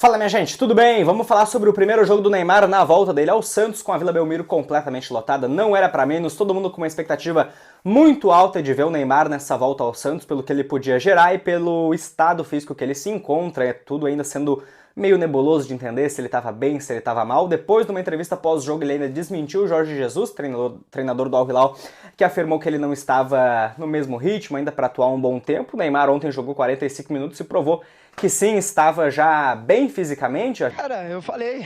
Fala, minha gente, tudo bem? Vamos falar sobre o primeiro jogo do Neymar na volta dele ao Santos, com a Vila Belmiro completamente lotada. Não era pra menos, todo mundo com uma expectativa muito alta de ver o Neymar nessa volta ao Santos, pelo que ele podia gerar e pelo estado físico que ele se encontra. É tudo ainda sendo meio nebuloso de entender se ele estava bem, se ele estava mal. Depois de uma entrevista pós-jogo, ele ainda desmentiu o Jorge Jesus, treinador do Al Hilal, que afirmou que ele não estava no mesmo ritmo ainda para atuar um bom tempo. O Neymar ontem jogou 45 minutos e provou que sim, estava já bem fisicamente. Cara, eu falei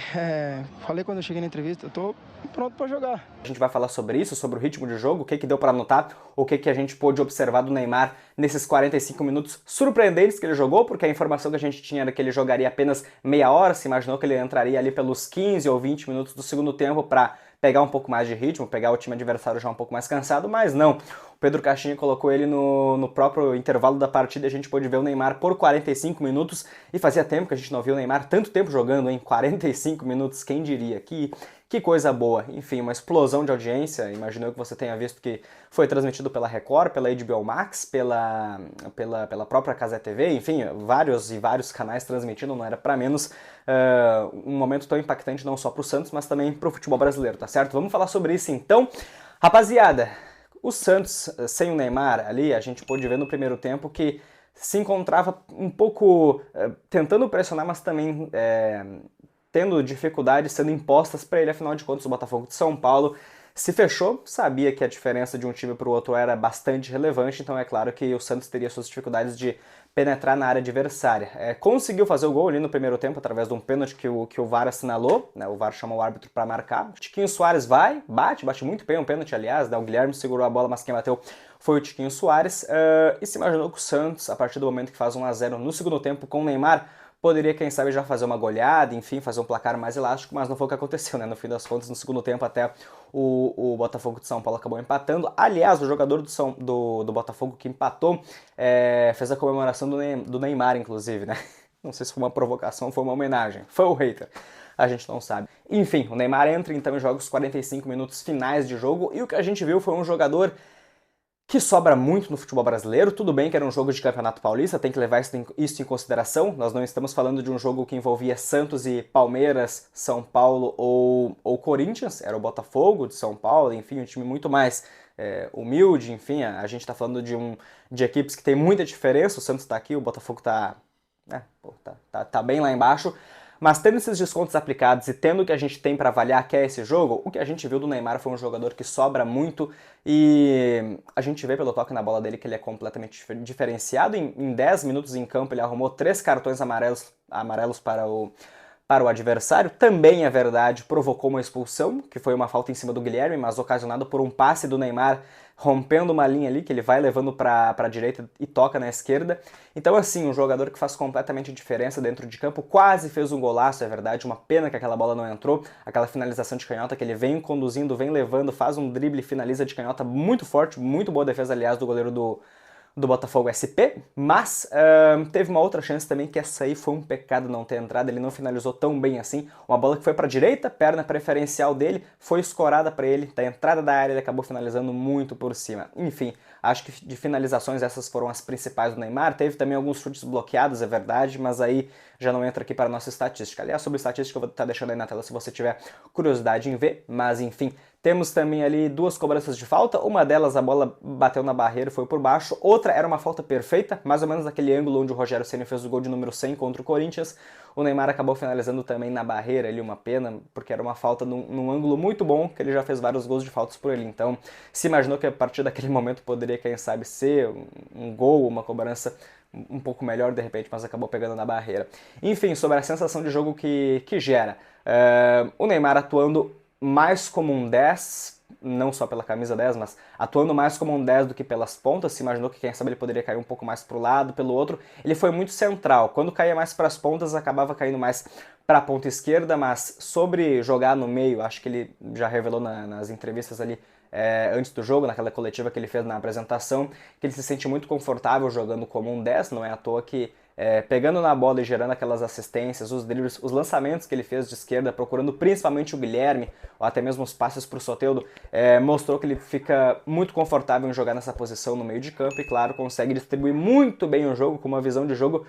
quando eu cheguei na entrevista, eu tô pronto pra jogar. A gente vai falar sobre isso, sobre o ritmo de jogo, o que deu para notar, o que a gente pôde observar do Neymar nesses 45 minutos surpreendentes que ele jogou, porque a informação que a gente tinha era que ele jogaria apenas meia hora, se imaginou que ele entraria ali pelos 15 ou 20 minutos do segundo tempo para pegar um pouco mais de ritmo, pegar o time adversário já um pouco mais cansado, mas não. O Pedro Caixinha colocou ele no próprio intervalo da partida e a gente pôde ver o Neymar por 45 minutos e fazia tempo que a gente não viu o Neymar tanto tempo jogando, em 45 minutos, quem diria? Que coisa boa. Enfim, uma explosão de audiência. Imagino que você tenha visto que foi transmitido pela Record, pela HBO Max, pela própria Cazé TV, enfim, vários e vários canais transmitindo, não era pra menos. Um momento tão impactante não só pro Santos, mas também pro futebol brasileiro, tá certo? Vamos falar sobre isso então. Rapaziada, o Santos sem o Neymar ali, a gente pôde ver no primeiro tempo que se encontrava um pouco tentando pressionar, mas também tendo dificuldades sendo impostas para ele. Afinal de contas, o Botafogo de São Paulo se fechou, sabia que a diferença de um time para o outro era bastante relevante, então é claro que o Santos teria suas dificuldades de penetrar na área adversária. Conseguiu fazer o gol ali no primeiro tempo através de um pênalti que o VAR assinalou, né? O VAR chamou o árbitro para marcar. Tiquinho Soares vai, bate muito bem, um pênalti aliás, né? O Guilherme segurou a bola, mas quem bateu foi o Tiquinho Soares. E se imaginou que o Santos, a partir do momento que faz 1-0 no segundo tempo com o Neymar, poderia, quem sabe, já fazer uma goleada, enfim, fazer um placar mais elástico, mas não foi o que aconteceu, né? No fim das contas, no segundo tempo, até o Botafogo de São Paulo acabou empatando. Aliás, o jogador do Botafogo que empatou fez a comemoração do Neymar, inclusive, né? Não sei se foi uma provocação ou foi uma homenagem. Foi o hater. A gente não sabe. Enfim, o Neymar entra então e joga os 45 minutos finais de jogo, e o que a gente viu foi um jogador que sobra muito no futebol brasileiro. Tudo bem que era um jogo de Campeonato Paulista, tem que levar isso em consideração. Nós não estamos falando de um jogo que envolvia Santos e Palmeiras, São Paulo ou Corinthians, era o Botafogo de São Paulo, enfim, um time muito mais humilde, enfim, a gente está falando de equipes que tem muita diferença. O Santos está aqui, o Botafogo tá bem lá embaixo. Mas tendo esses descontos aplicados e tendo o que a gente tem para avaliar que é esse jogo, o que a gente viu do Neymar foi um jogador que sobra muito, e a gente vê pelo toque na bola dele que ele é completamente diferenciado. Em 10 minutos em campo ele arrumou 3 cartões amarelos para o adversário. Também é verdade, provocou uma expulsão, que foi uma falta em cima do Guilherme, mas ocasionado por um passe do Neymar rompendo uma linha ali, que ele vai levando para a direita e toca na esquerda. Então, assim, um jogador que faz completamente diferença dentro de campo, quase fez um golaço, é verdade, uma pena que aquela bola não entrou, aquela finalização de canhota que ele vem conduzindo, vem levando, faz um drible e finaliza de canhota muito forte, muito boa defesa, aliás, do goleiro do Botafogo SP, mas teve uma outra chance também, que essa aí foi um pecado não ter entrado, ele não finalizou tão bem assim, uma bola que foi para a direita, perna preferencial dele, foi escorada para ele, da entrada da área ele acabou finalizando muito por cima. Enfim, acho que de finalizações essas foram as principais do Neymar. Teve também alguns chutes bloqueados, é verdade, mas aí já não entra aqui para a nossa estatística. Aliás, sobre estatística eu vou estar deixando aí na tela se você tiver curiosidade em ver, mas enfim. Temos também ali 2 cobranças de falta, uma delas a bola bateu na barreira e foi por baixo, outra era uma falta perfeita, mais ou menos naquele ângulo onde o Rogério Ceni fez o gol de número 100 contra o Corinthians. O Neymar acabou finalizando também na barreira ali, uma pena, porque era uma falta num ângulo muito bom, que ele já fez vários gols de faltas por ele. Então, se imaginou que a partir daquele momento poderia, quem sabe, ser um gol, uma cobrança um pouco melhor de repente, mas acabou pegando na barreira. Enfim, sobre a sensação de jogo que gera. O Neymar atuando mais como um 10, não só pela camisa 10, mas atuando mais como um 10 do que pelas pontas. Se imaginou que, quem sabe, ele poderia cair um pouco mais para o lado, pelo outro. Ele foi muito central. Quando caía mais para as pontas, acabava caindo mais para a ponta esquerda, mas sobre jogar no meio, acho que ele já revelou nas entrevistas ali antes do jogo, naquela coletiva que ele fez na apresentação, que ele se sente muito confortável jogando como um 10, não é à toa que pegando na bola e gerando aquelas assistências, os dribles, os lançamentos que ele fez de esquerda, procurando principalmente o Guilherme, ou até mesmo os passes para o Soteldo, mostrou que ele fica muito confortável em jogar nessa posição no meio de campo e, claro, consegue distribuir muito bem o jogo, com uma visão de jogo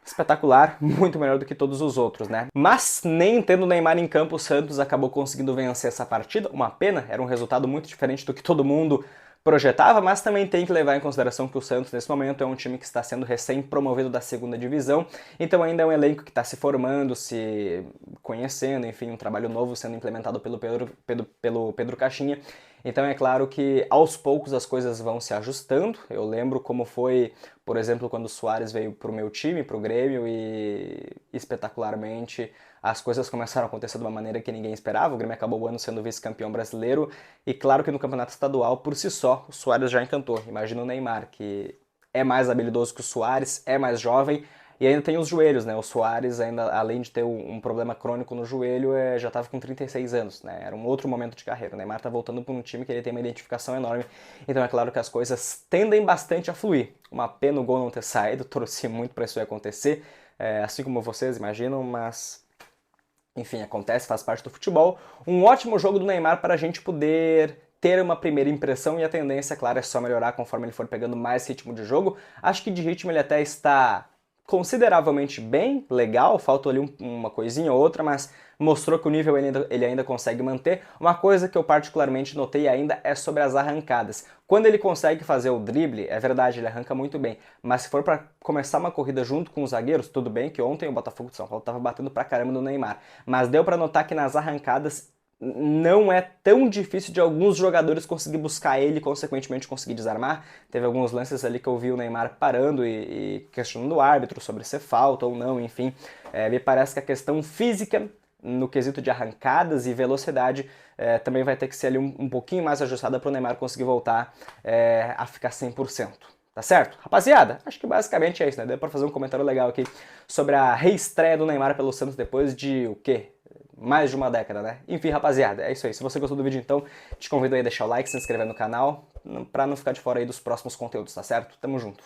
espetacular, muito melhor do que todos os outros, né? Mas nem tendo o Neymar em campo, o Santos acabou conseguindo vencer essa partida. Uma pena, era um resultado muito diferente do que todo mundo projetava, mas também tem que levar em consideração que o Santos, nesse momento, é um time que está sendo recém-promovido da segunda divisão, então ainda é um elenco que está se formando, se conhecendo, enfim, um trabalho novo sendo implementado pelo Pedro Caixinha. Então é claro que aos poucos as coisas vão se ajustando. Eu lembro como foi, por exemplo, quando o Suárez veio para o meu time, para o Grêmio, e espetacularmente as coisas começaram a acontecer de uma maneira que ninguém esperava. O Grêmio acabou o ano sendo vice-campeão brasileiro, e claro que no campeonato estadual, por si só, o Suárez já encantou. Imagina o Neymar, que é mais habilidoso que o Suárez, é mais jovem, e ainda tem os joelhos, né? O Suárez, ainda, além de ter um problema crônico no joelho, já estava com 36 anos, né? Era um outro momento de carreira. O Neymar tá voltando para um time que ele tem uma identificação enorme, então é claro que as coisas tendem bastante a fluir. Uma pena o gol não ter saído, torci muito para isso acontecer, assim como vocês imaginam, mas enfim, acontece, faz parte do futebol. Um ótimo jogo do Neymar para a gente poder ter uma primeira impressão, e a tendência, claro, é só melhorar conforme ele for pegando mais ritmo de jogo. Acho que de ritmo ele até está consideravelmente bem, legal, faltou ali uma coisinha ou outra, mas mostrou que o nível ele ainda consegue manter. Uma coisa que eu particularmente notei ainda é sobre as arrancadas. Quando ele consegue fazer o drible, é verdade, ele arranca muito bem, mas se for para começar uma corrida junto com os zagueiros, tudo bem que ontem o Botafogo de São Paulo estava batendo pra caramba no Neymar, mas deu para notar que nas arrancadas não é tão difícil de alguns jogadores conseguir buscar ele e, consequentemente, conseguir desarmar. Teve alguns lances ali que eu vi o Neymar parando e questionando o árbitro sobre ser falta ou não, enfim. Me parece que a questão física, no quesito de arrancadas e velocidade, também vai ter que ser ali um pouquinho mais ajustada para o Neymar conseguir voltar a ficar 100%. Tá certo? Rapaziada, acho que basicamente é isso, né? Deu pra fazer um comentário legal aqui sobre a reestreia do Neymar pelo Santos depois de, o quê? Mais de uma década, né? Enfim, rapaziada, é isso aí. Se você gostou do vídeo, então, te convido aí a deixar o like, se inscrever no canal, pra não ficar de fora aí dos próximos conteúdos, tá certo? Tamo junto.